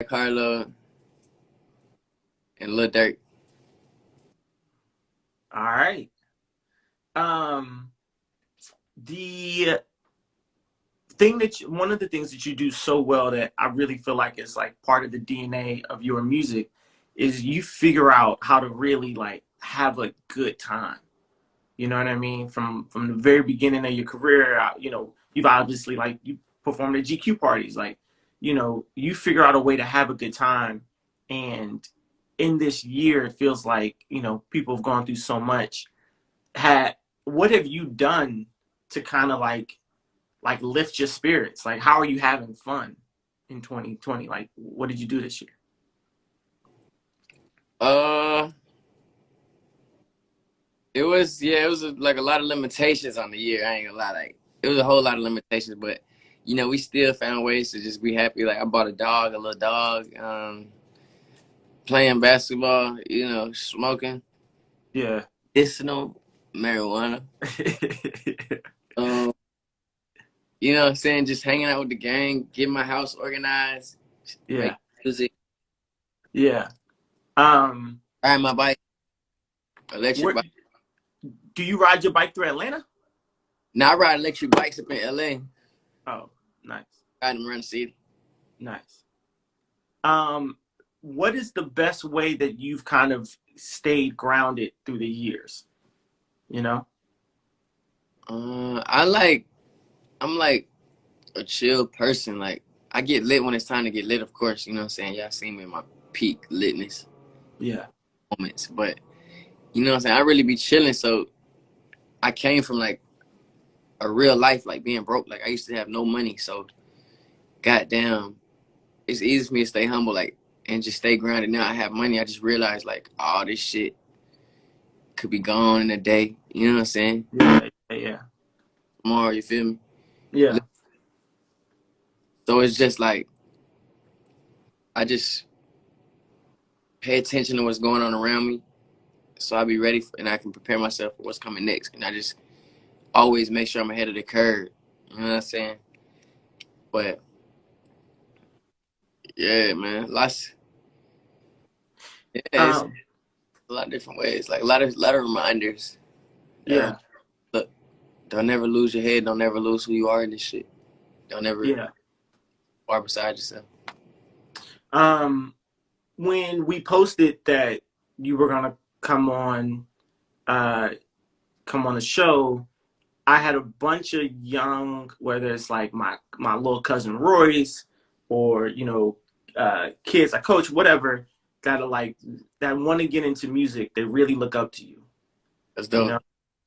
Carlo and Lil Durk. All right. Um, the one of the things that you do so well that I really feel like is like part of the DNA of your music is you figure out how to really like have a good time. You know what I mean? From the very beginning of your career, you've obviously like you performed at GQ parties, like you figure out a way to have a good time. And in this year, it feels like people have gone through so much. Had What have you done to kind of like lift your spirits? Like, how are you having fun in 2020? Like, what did you do this year? Uh, it was like a lot of limitations on the year. I ain't gonna lie, like it was a whole lot of limitations, but we still found ways to just be happy. Like I bought a little dog, playing basketball, smoking Yeah. medicinal marijuana. Um, you know what I'm saying? Just hanging out with the gang, getting my house organized, make Yeah. music, Yeah. Um, ride my bike, electric where bike. do you ride your bike through Atlanta? Now I ride electric bikes up in LA, Oh, nice. ride them around the city. Nice. Um, what is the best way that you've kind of stayed grounded through the years? You know? I'm like a chill person. Like I get lit when it's time to get lit, of course. You know what I'm saying? Y'all seen me in my peak litness Yeah. moments. But you know what I'm saying? I really be chilling. So I came from like a real life, like being broke. Like I used to have no money. So goddamn, it's easy for me to stay humble, like and just stay grounded. Now I have money. I just realized like all this shit could be gone in a day. You know what I'm saying? Yeah. Yeah. Tomorrow, you feel me? Yeah. So it's just like I just pay attention to what's going on around me, so I be ready and I can prepare myself for what's coming next. And I just always make sure I'm ahead of the curve. You know what I'm saying? But yeah, man, it's Um, a lot of different ways, like a lot of reminders. yeah. Look, don't ever lose your head. Don't ever lose who you are in this shit. Don't ever Yeah. far beside yourself. Um, when we posted that you were gonna come on, uh, come on the show, I had a bunch of young, whether it's like my little cousin Royce or kids I coach, whatever, that are like that want to get into music. They really look up to you, That's you dope. know.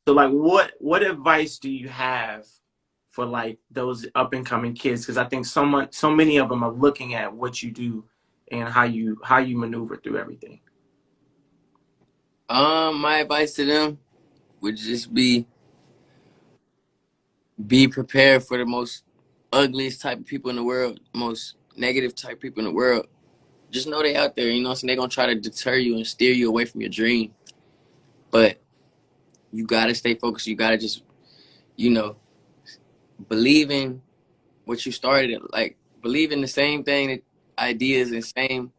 So like, what advice do you have for like those up and coming kids? Because I think so many of them are looking at what you do and how you maneuver through everything. My advice to them would just be prepared for the most ugliest type of people in the world, most negative type of people in the world. Just know they out there, you know what I'm saying? They're gonna try to deter you and steer you away from your dream. But you gotta stay focused. You gotta just, you know, believe in what you started in. Like believe in the same thing that ideas and same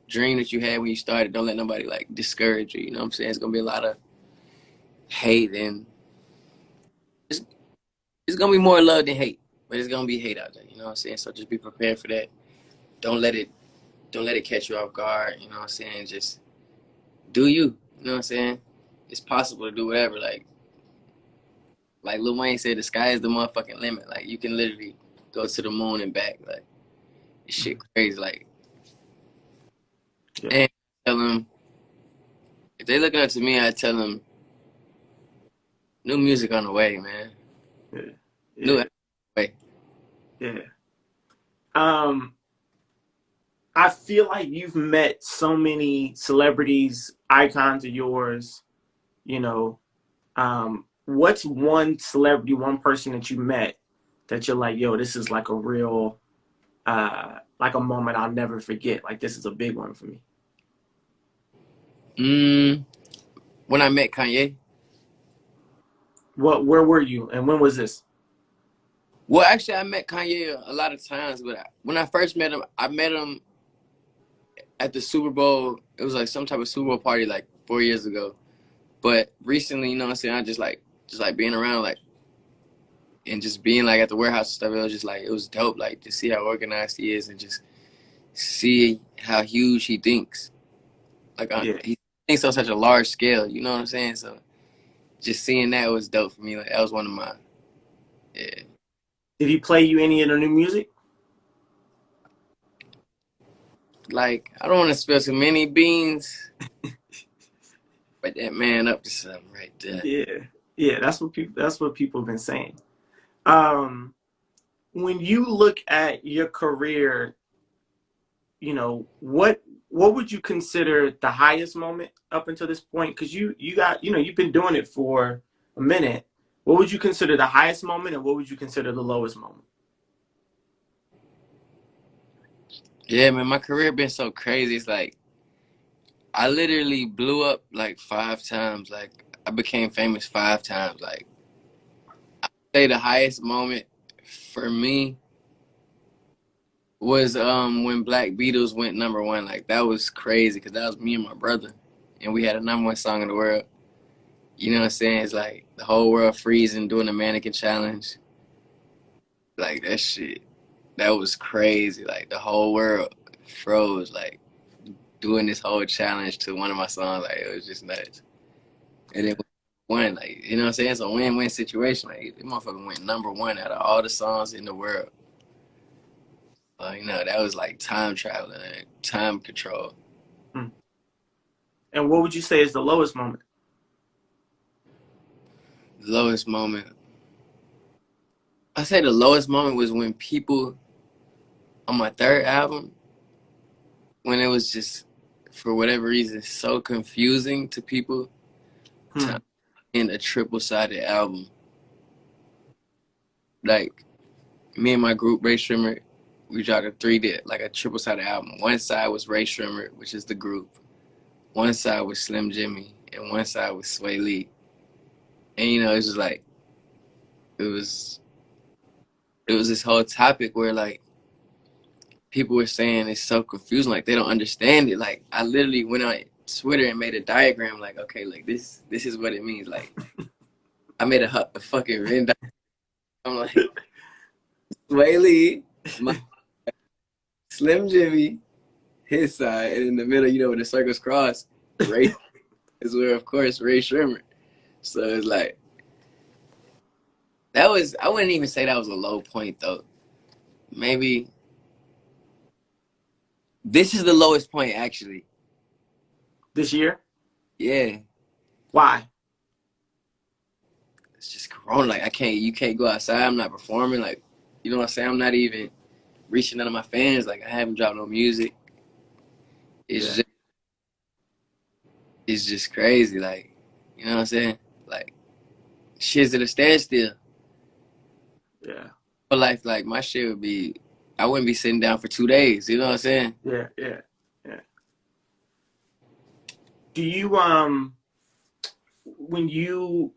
dream that you had when you started. Don't let nobody like discourage you. You know what I'm saying? It's gonna be a lot of hate and it's, it's gonna be more love than hate. But it's gonna be hate out there, you know what I'm saying? So just be prepared for that. Don't let it don't let it catch you off guard, you know what I'm saying? Just do you. You know what I'm saying? It's possible to do whatever. Like Lil Wayne said, the sky is the motherfucking limit. Like you can literally go to the moon and back. Like this shit Mhm. crazy. Like Yeah, and tell them if they looking up to me, I tell them new music on the way, man. yeah, New yeah, way. yeah. Um, I feel like you've met so many celebrities, icons of yours. You know, what's one celebrity, one person that you met that you're like, yo, this is like a real, like a moment I'll never forget. Like this is a big one for me. Mm, when I met Kanye. Where were you, and when was this? Well, actually, I met Kanye a lot of times, but when I first met him, I met him. at the Super Bowl. It was like some type of Super Bowl party like 4 years ago. But recently, you know what I'm saying, I just like being around like and just being like at the warehouse and stuff, it was just like it was dope, like to see how organized he is and just see how huge he thinks. Like Yeah. he thinks on such a large scale, you know what I'm saying? So just seeing that was dope for me. Like that was one of my yeah. Did he play you any of the new music? Like I don't want to spill too many beans, but that man up to something right there. Yeah. Yeah, that's what people have been saying. Um, when you look at your career, what would you consider the highest moment up until this point? Because you got you've been doing it for a minute. What would you consider the highest moment, and what would you consider the lowest moment? Yeah, man, my career been so crazy. It's like I literally blew up like 5 times. Like I became famous 5 times. Like say the highest moment for me was when Black Beatles went #1. Like that was crazy because that was me and my brother, and we had a #1 song in the world. You know what I'm saying? It's like the whole world freezing doing the mannequin challenge. Like that shit, that was crazy. Like the whole world froze. Like doing this whole challenge to one of my songs. Like it was just nuts. And then won. Like you know what I'm saying? It's a win-win situation. Like the motherfucker went #1 out of all the songs in the world. That was like time traveling, and time control. Hmm. And what would you say is the lowest moment? Lowest moment. I say the lowest moment was when people on my third album, when it was just for whatever reason so confusing to people Hmm. to end a triple-sided album. Like me and my group, Ray Shrimmer, we dropped a like a triple-sided album. One side was Ray Shrimmer, which is the group. One side was Slim Jimmy, and one side was Swae Lee. And it's just like it was it was this whole topic where like people were saying it's so confusing, like they don't understand it. Like I literally went on Twitter and made a diagram, like okay, like this is what it means. Like I made a fucking Venn diagram. I'm like Sway Lee, my Slim Jimmy, his side, and in the middle, when the circles cross, Ray is where of course Ray Shrimmer. So it's like that was I wouldn't even say that was a low point though. Maybe this is the lowest point actually. This year? Yeah. Why? It's just Corona. Like you can't go outside. I'm not performing. Like, you know what I'm saying? I'm not even reaching out to my fans. Like, I haven't dropped no music. It's Yeah. just, it's just crazy. Like, you know what I'm saying? Like, shit's at a standstill. Yeah. For life, like my shit would be, I wouldn't be sitting down for 2 days. You know what I'm saying? Yeah. Yeah. Yeah. Do you when you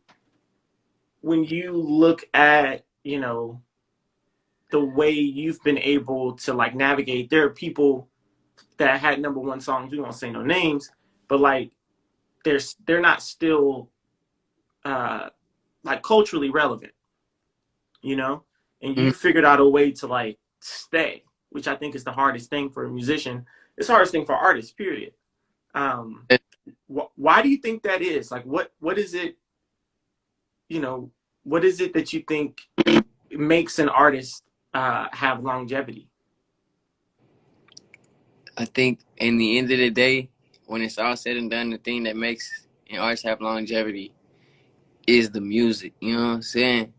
look at the way you've been able to like navigate, there are people that had #1 songs. We won't say no names, but like they're not still uh like culturally relevant, you know. And Mhm. you figured out a way to like stay, which I think is the hardest thing for a musician. It's the hardest thing for artists. Period. Um, why do you think that is? Like, what is it? You know, what is it that you think makes an artist have longevity? I think in the end of the day, when it's all said and done, the thing that makes an artist have longevity is the music. You know what I'm saying?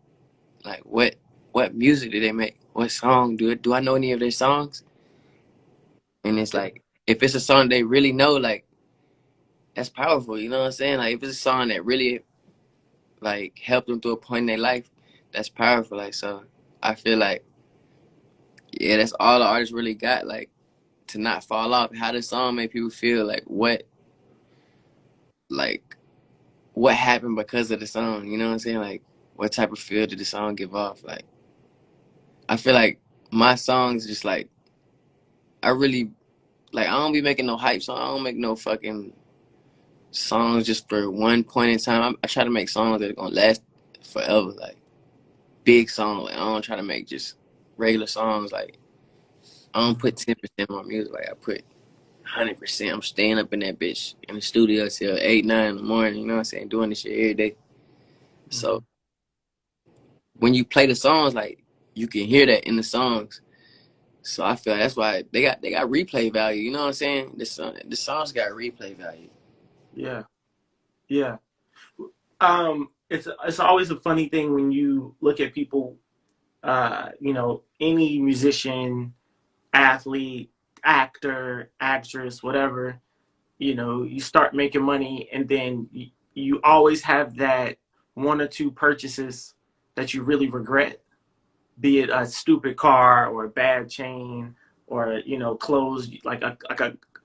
Like, what music do they make? What song do I know any of their songs? And it's like, if it's a song they really know, like that's powerful. You know what I'm saying? Like, if it's a song that really like helped them through a point in their life, that's powerful. Like, so I feel like, yeah, that's all the artist really got. Like, to not fall off. How the song make people feel? Like what happened because of the song? You know what I'm saying? Like, what type of feel did the song give off? Like, I feel like my songs just like I really Like I don't be making no hype song. I don't make no fucking songs just for one point in time. I try to make songs that are gonna last forever. Like big songs. Like, I don't try to make just regular songs. Like I don't put 10% on my music. Like I put 100%. I'm staying up in that bitch in the studio till 8, 9 in the morning. You know what I'm saying? Doing this shit every day. So Mhm. when you play the songs, like you can hear that in the songs. So I feel like that's why they got replay value. You know what I'm saying? The songs got replay value. Yeah, yeah. It's always a funny thing when you look at people, you know, any musician, athlete, actor, actress, whatever, you know, you start making money and then you always have that one or two purchases that you really regret, be it a stupid car or a bad chain or, you know, clothes, like a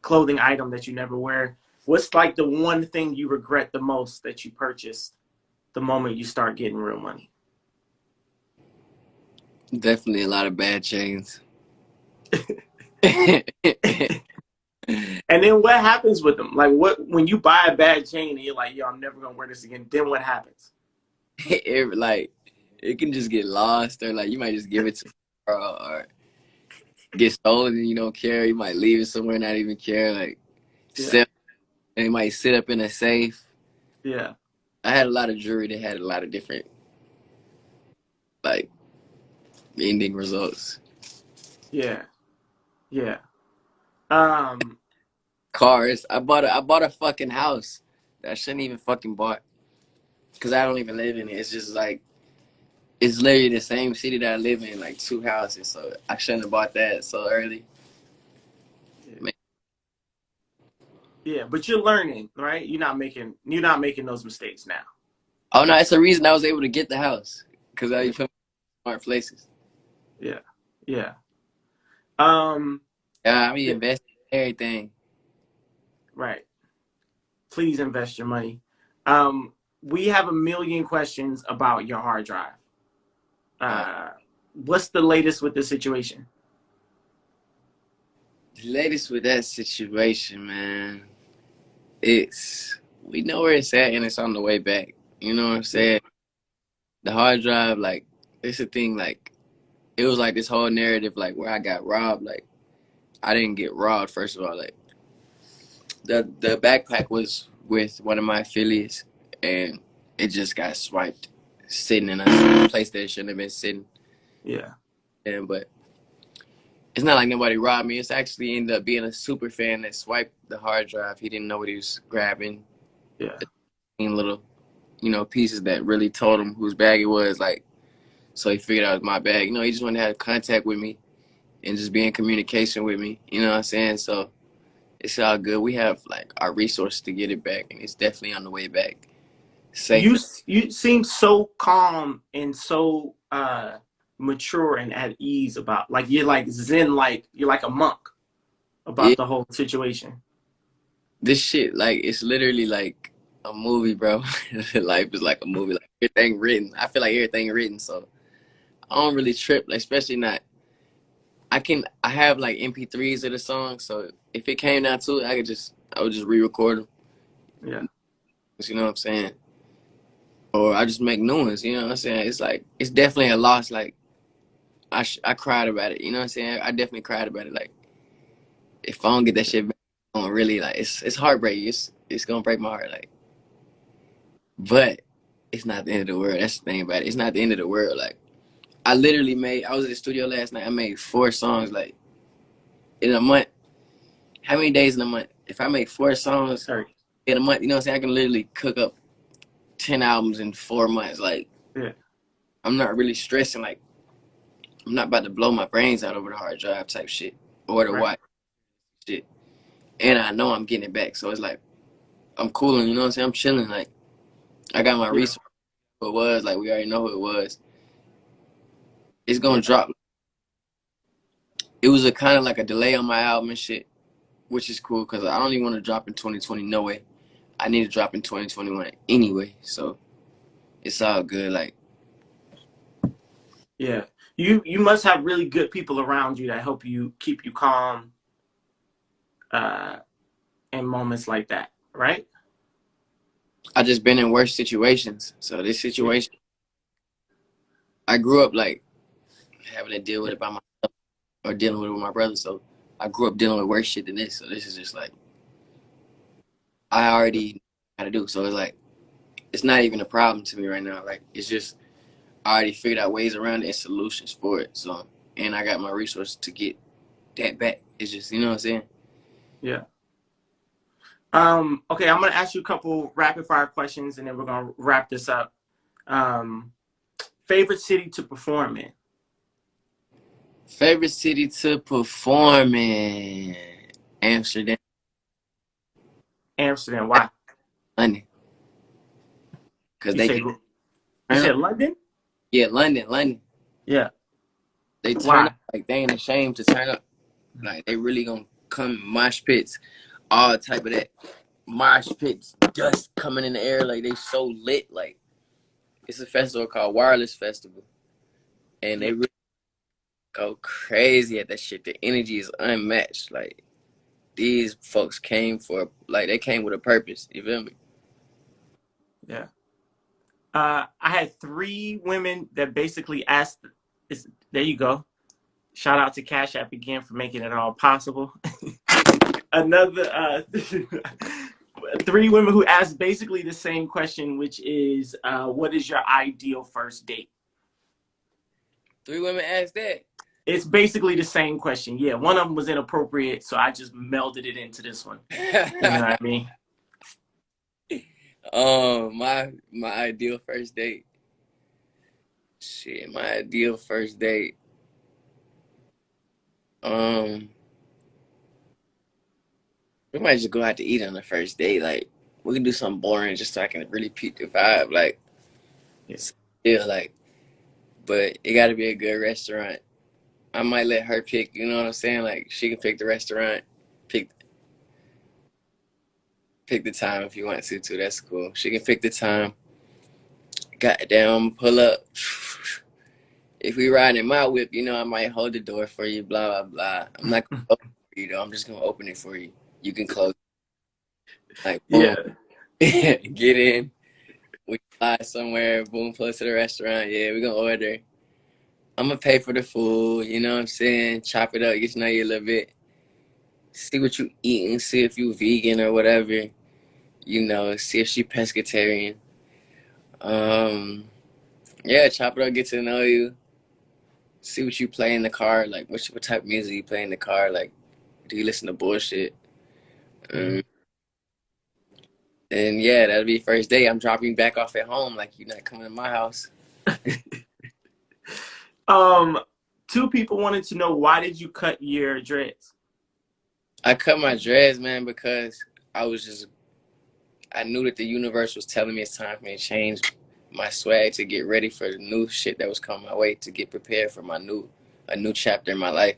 clothing item that you never wear. What's like the one thing you regret the most that you purchased the moment you start getting real money? Definitely a lot of bad chains. Every, And then what happens with them? Like what when you buy a bad chain and you're like, yo, I'm never gonna wear this again. Then what happens? like it can just get lost or like you might just give it to or get stolen and you don't care. You might leave it somewhere and not even care. Like Yeah, sell and it might sit up in a safe. yeah, I had a lot of jewelry that had a lot of different like ending results. yeah, yeah. Um, Cars. I bought a fucking house that I shouldn't even fucking bought because I don't even live in it. It's just like it's literally the same city that I live in, like two houses. So I shouldn't have bought that so early. yeah, Man. yeah, but you're learning, right? You're not making those mistakes now. Oh no, it's the reason I was able to get the house because I Yeah, put smart places. yeah, yeah. Um, Yeah, I mean investing in everything. right. Please invest your money. Um, we have a million questions about your hard drive. Uh, Uh, what's the latest with the situation? the latest with that situation, man, it's we know where it's at and it's on the way back. You know what I'm Yeah, saying? The hard drive, like, it's a thing. Like, it was like this whole narrative, like where I got robbed. Like, I didn't get robbed. First of all, like the backpack was with one of my affiliates, and it just got swiped, sitting in a place that it shouldn't have been sitting. yeah, And but it's not like nobody robbed me. It's actually ended up being a super fan that swiped the hard drive. He didn't know what he was grabbing. yeah, Little, pieces that really told him whose bag it was. Like, so he figured out it was my bag. He just wanted to have contact with me and just be in communication with me. You know what I'm saying? So it's all good. We have like our resources to get it back, and it's definitely on the way back you safely. you seem so calm and so mature and at ease about, like, you're like zen, like you're like a monk Yeah, about the whole situation. this shit like it's literally like a movie, bro. Life is like a movie. Like everything written. I feel like everything written, so I don't really trip. Like especially not. I have like MP3s of the song, so if it came down to it, I would just re-record them. Yeah, You know what I'm saying? Or I just make new ones. You know what I'm saying? It's like it's definitely a loss. Like I cried about it. You know what I'm saying? I definitely cried about it. Like if I don't get that shit back, I'm gonna really like it's heartbreaking. It's gonna break my heart. Like, but it's not the end of the world. That's the thing about it. It's not the end of the world. Like I was in the studio last night. I made 4 songs like in a month. How many days in a month? If I make 4 songs 30. in a month, you know what I'm saying? I can literally cook up 10 albums in 4 months. Like Yeah, I'm not really stressing. Like I'm not about to blow my brains out over the hard drive type shit or the right. watch shit. And I know I'm getting it back. So it's like I'm cooling, you know what I'm saying? I'm chilling. Like I got my Yeah, resource. Who it was like we already know who it was. It's gonna yeah, drop. It was a kind of like a delay on my album and shit, which is cool because I don't even want to drop in 2020. No way. I need to drop in 2021 anyway. So it's all good. Like yeah. You must have really good people around you that help you keep you calm uh, in moments like that, right? I just been in worse situations. So this Yeah, situation, I grew up like having to deal with it by myself or dealing with it with my brother. So I grew up dealing with worse shit than this. So this is just like I already know how to do. So it's like it's not even a problem to me right now. Like it's just I already figured out ways around it and solutions for it. So and I got my resources to get that back. It's just you know what I'm saying. yeah. Okay, I'm gonna ask you a couple rapid fire questions, and then we're gonna wrap this up. Um, Favorite city to perform in? Favorite city to perform in? Amsterdam, Amsterdam. Why? London, because You they said can you turn up. said London? Yeah, London. Yeah. They turn up Why? like they ain't ashamed to turn up. Like they really gonna come mosh pits, all type of that mosh pits, dust coming in the air. Like they so lit. Like it's a festival called Wireless Festival, and Yeah. they really go crazy at that shit. The energy is unmatched. Like these folks came for like they came with a purpose. You feel me? Yeah. I had three women that basically asked. There you go. Shout out to Cash App again for making it all possible. Another three women who asked basically the same question, which is, what is your ideal first date? Three women asked that. It's basically the same question. Yeah, one of them was inappropriate, so I just melded it into this one. You know what I mean? My ideal first date. Shit, my ideal first date. Um, we might just go out to eat on the first date. Like we can do something boring just so I can really peak the vibe. Like Yeah. yeah, like but it got to be a good restaurant. I might let her pick. You know what I'm saying? Like she can pick the restaurant, pick pick the time if you want to too. That's cool. She can pick the time. Goddamn, pull up. If we ride in my whip, you know I might hold the door for you. Blah blah blah. I'm not gonna open it for you though. I'm just gonna open it for you. You can close. Like boom, Yeah. get in. We fly somewhere. Boom, pull to the restaurant. Yeah, we gonna order. I'm gonna pay for the food. You know what I'm saying? Chop it up. Get to know you a little bit. See what you eating. See if you vegan or whatever. You know. See if she pescatarian. Um. Yeah, chop it up. Get to know you. See what you play in the car. Like what type of music you play in the car. Like do you listen to bullshit? Mhm. Um, and yeah, that'll be first day. I'm dropping you back off at home. Like you're not coming to my house. um, Two people wanted to know, why did you cut your dreads? I cut my dreads, man, because I was just I knew that the universe was telling me it's time for me to change my swag to get ready for the new shit that was coming my way to get prepared for my new a new chapter in my life.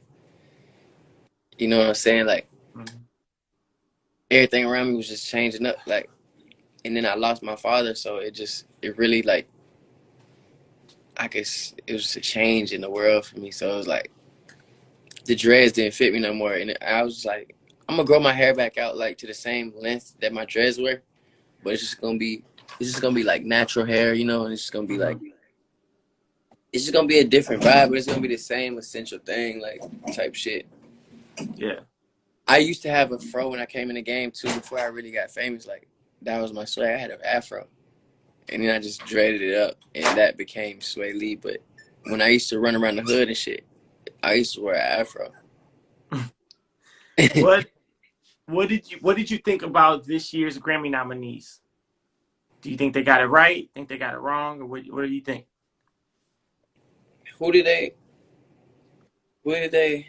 You know what I'm saying? Like Mhm. everything around me was just changing up. Like and then I lost my father, so it really like I guess it was a change in the world for me. So it was like the dreads didn't fit me no more, and I was like, I'm gonna grow my hair back out like to the same length that my dreads were, but it's just gonna be like natural hair, you know, and it's just gonna be like Mhm. it's just gonna be a different vibe, but it's gonna be the same essential thing, like type shit. Yeah. I used to have a fro when I came in the game too before I really got famous. Like that was my swag. I had an afro, and then I just dreaded it up, and that became Swae Lee. But when I used to run around the hood and shit, I used to wear an afro. What what did you think about this year's Grammy nominees? Do you think they got it right? Think they got it wrong, or what do you think? who did they? Who did they?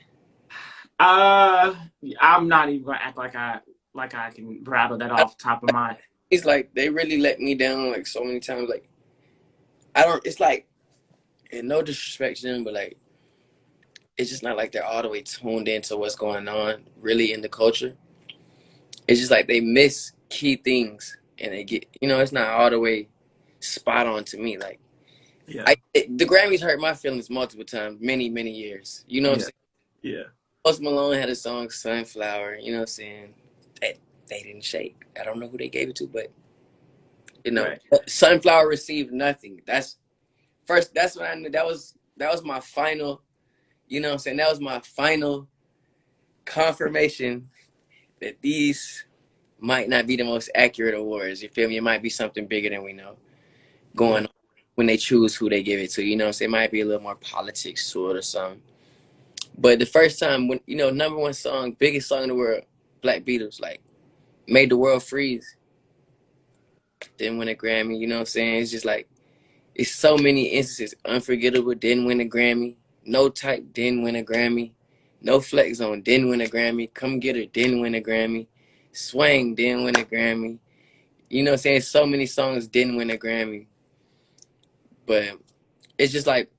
Uh, I'm not even gonna act like I can rattle that off the top of my. It's like they really let me down like so many times. Like I don't. It's like and no disrespect to them, but like it's just not like they're all the way tuned into what's going on really in the culture. It's just like they miss key things and they get it's not all the way spot on to me. Like Yeah, the Grammys hurt my feelings multiple times, many years. You know what I'm yeah, saying? yeah. Post Malone had a song Sunflower, you know what I'm saying? That they didn't shake. I don't know who they gave it to, but you know, Right. Sunflower received nothing. That's when I knew that was my final, you know what I'm saying? That was my final confirmation that these might not be the most accurate awards. You feel me? It might be something bigger than we know Yeah. going on when they choose who they give it to. You know what I'm saying? It might be a little more politics to it or something. But the first time when, number one song, biggest song in the world, Black Beatles, like, made the world freeze, didn't win a Grammy, you know what I'm saying? It's just like, it's so many instances. Unforgettable didn't win a Grammy. No Type didn't win a Grammy. No Flex Zone didn't win a Grammy. Come Get Her didn't win a Grammy. Swang didn't win a Grammy. You know what I'm saying? So many songs didn't win a Grammy. But it's just like,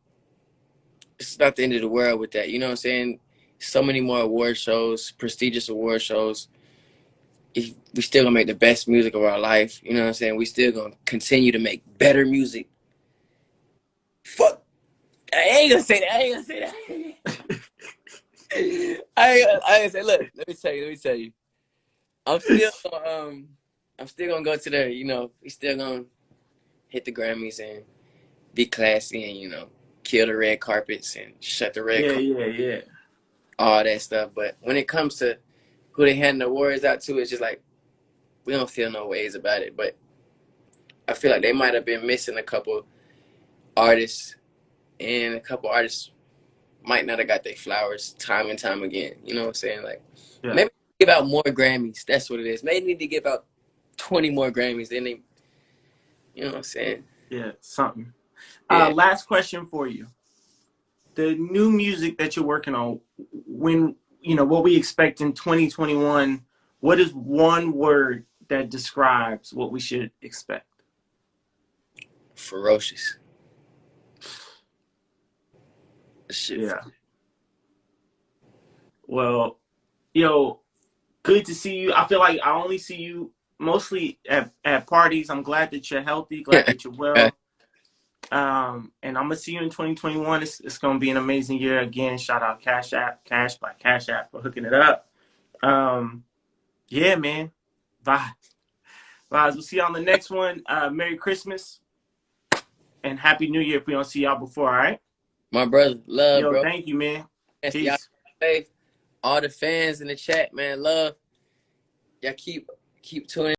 it's not the end of the world with that. You know what I'm saying? So many more award shows, prestigious award shows. We still gonna make the best music of our life. You know what I'm saying? We still gonna continue to make better music. Fuck. I ain't gonna say that. I ain't gonna say that. I ain't gonna say. Look, let me tell you. Let me tell you. I'm still, I'm still gonna go to the. We still gonna hit the Grammys and be classy and kill the red carpets and shut the red Yeah, carpet, yeah, yeah. all that stuff. But when it comes to who they hand the awards out to, it's just like we don't feel no ways about it. But I feel like they might have been missing a couple artists, and a couple artists might not have got their flowers time and time again. You know what I'm saying? Like, Yeah. maybe give out more Grammys. That's what it is. Maybe need to give out 20 more Grammys. Then they, you know what I'm saying? Yeah. Something. Yeah. Last question for you. The new music that you're working on, when what we expect in 2021, what is one word that describes what we should expect? Ferocious. Shit. Yeah. Well, yo, good to see you. I feel like I only see you mostly at parties. I'm glad that you're healthy, glad that you're well. And I'm gonna see you in 2021. It's gonna be an amazing year again. Shout out Cash App, Cash by Cash App for hooking it up. Um, yeah, man. Bye. Guys, we'll see you on the next one. Merry Christmas and Happy New Year if we don't see y'all before, all right? My brother, love, Yo, bro. thank you, man. Yes, y'all Peace. safe. All the fans in the chat, man, love. Y'all keep tuning